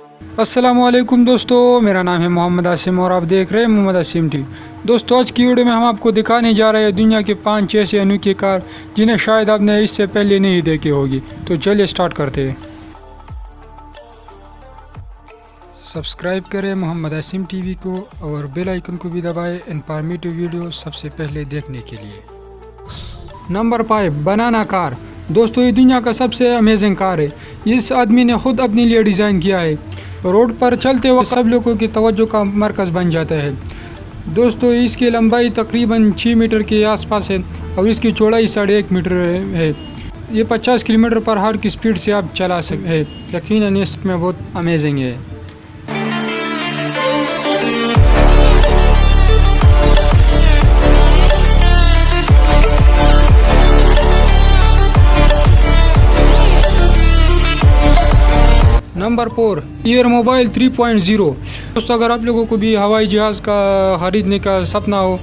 अस्सलामुअलैकुम दोस्तों, मेरा नाम है मोहम्मद आसिम और आप देख रहे हैं मोहम्मद आसिम टी। दोस्तों, आज की वीडियो में हम आपको दिखाने जा रहे हैं दुनिया के 5 ऐसे अनोखी कार जिन्हें शायद आपने इससे पहले नहीं देखी होगी। तो चलिए स्टार्ट करते हैं। सब्सक्राइब करें मोहम्मद आसिम टीवी को और बेल आइकन को भी दबाएं इन्फॉर्मेटिव वीडियो सबसे पहले देखने के लिए। नंबर 5, बनाना कार। दोस्तों, ये दुनिया का सबसे अमेजिंग कार है। इस आदमी ने खुद अपने लिए डिज़ाइन किया है। रोड पर चलते वक्त सब लोगों की तवज्जो का मरकज़ बन जाता है। दोस्तों, इसकी लंबाई तकरीबन 6 मीटर के आसपास है और इसकी चौड़ाई 1.5 मीटर है। ये 50 किलोमीटर पर हावर की स्पीड से आप चला सकते हैं। यकीनन इसमें बहुत अमेजिंग है। Number 4, air mobile 3.0। दोस्तों, अगर आप लोगों को भी हवाई जहाज़ का ख़रीदने का सपना हो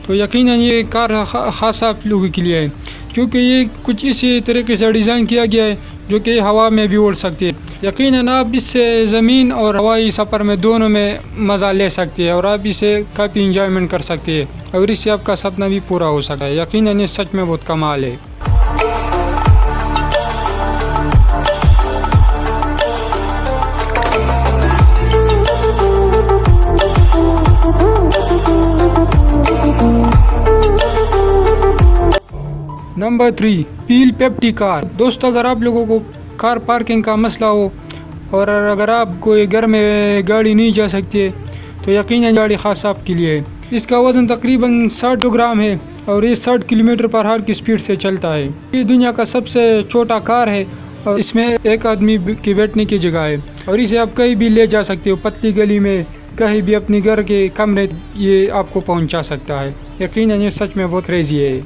तो यकीनन ये कार ख़ास आप लोगों के लिए है, क्योंकि ये कुछ इसी तरीके से डिज़ाइन किया गया है जो कि हवा में भी उड़ सकती है। यकीनन आप इससे ज़मीन और हवाई सफ़र में दोनों में मज़ा ले सकते हैं और आप इसे काफ़ी इंजॉयमेंट कर सकते हैं और इससे आपका सपना भी पूरा हो सकता है। यकीनन ये सच में बहुत कमाल है। नंबर 3, व्हील पेप्टी कार। दोस्तों, अगर आप लोगों को कार पार्किंग का मसला हो और अगर आपको घर में गाड़ी नहीं जा सकती है तो यकीनन गाड़ी ख़ास आपके लिए है। इसका वज़न तकरीबन 60 ग्राम है और ये 60 किलोमीटर पर हावर की स्पीड से चलता है। ये दुनिया का सबसे छोटा कार है और इसमें एक आदमी की बैठने की जगह है और इसे आप कहीं भी ले जा सकते हो। पतली गली में कहीं भी अपने घर के कमरे ये आपको पहुंचा सकता है। यकीनन ये सच में बहुत क्रेजी है।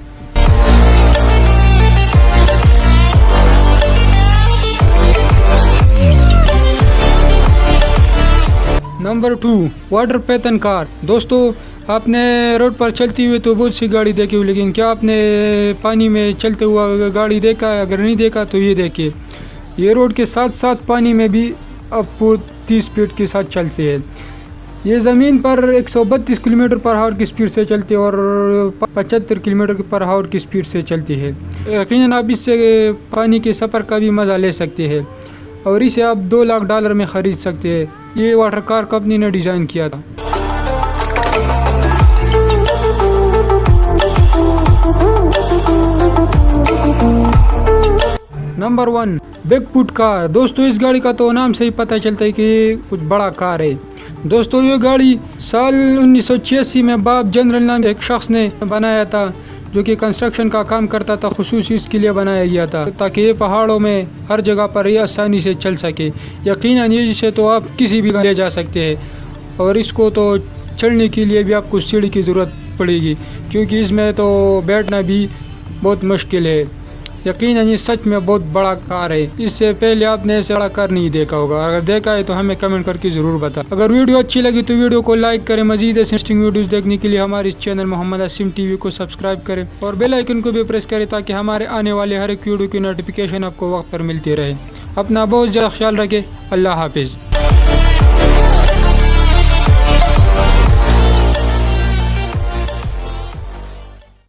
Number 2, water Python car. दोस्तों, आपने रोड पर चलती हुई तो बहुत सी गाड़ी देखी हुई, लेकिन क्या आपने पानी में चलते हुआ गाड़ी देखा है? अगर नहीं देखा तो ये देखिए, ये रोड के साथ साथ पानी में भी आपको 30 स्पीड के साथ चलती है। ये ज़मीन पर 132 किलोमीटर पर हावर की स्पीड से चलती है और 75 किलोमीटर पर हावर की स्पीड से चलती है। यकीनन आप इससे पानी के सफ़र का भी मज़ा ले सकते हैं और इसे आप $2 लाख में ख़रीद सकते हैं। ये वाटर कार कंपनी ने डिज़ाइन किया था। Number 1, Bigfoot car. दोस्तों, इस गाड़ी का तो नाम से ही पता चलता है कि ये कुछ बड़ा कार है। दोस्तों, ये गाड़ी साल 1986 में बॉब जनरल नाम एक शख्स ने बनाया था जो कि कंस्ट्रक्शन का काम करता था। खुसूसी इसके लिए बनाया गया था ताकि ये पहाड़ों में हर जगह पर ये आसानी से चल सके। यकीनन ये जिसे तो आप किसी भी ले जा सकते हैं और इसको तो चढ़ने के लिए भी आपको सीढ़ी की ज़रूरत पड़ेगी, क्योंकि इसमें तो बैठना भी बहुत मुश्किल है। यकीनन ये सच में बहुत बड़ा कार है। इससे पहले आपने ऐसे बड़ा कार नहीं देखा होगा। अगर देखा है तो हमें कमेंट करके ज़रूर बताएं। अगर वीडियो अच्छी लगी तो वीडियो को लाइक करें। मज़ीद इंटरेस्टिंग वीडियोस देखने के लिए हमारे इस चैनल मोहम्मद आसिम टीवी को सब्सक्राइब करें और बेल आइकन को भी प्रेस करें ताकि हमारे आने वाले हर एक वीडियो की नोटिफिकेशन आपको वक्त पर मिलती रहे। अपना बहुत ज़्यादा ख्याल रखें। अल्लाह हाफिज़।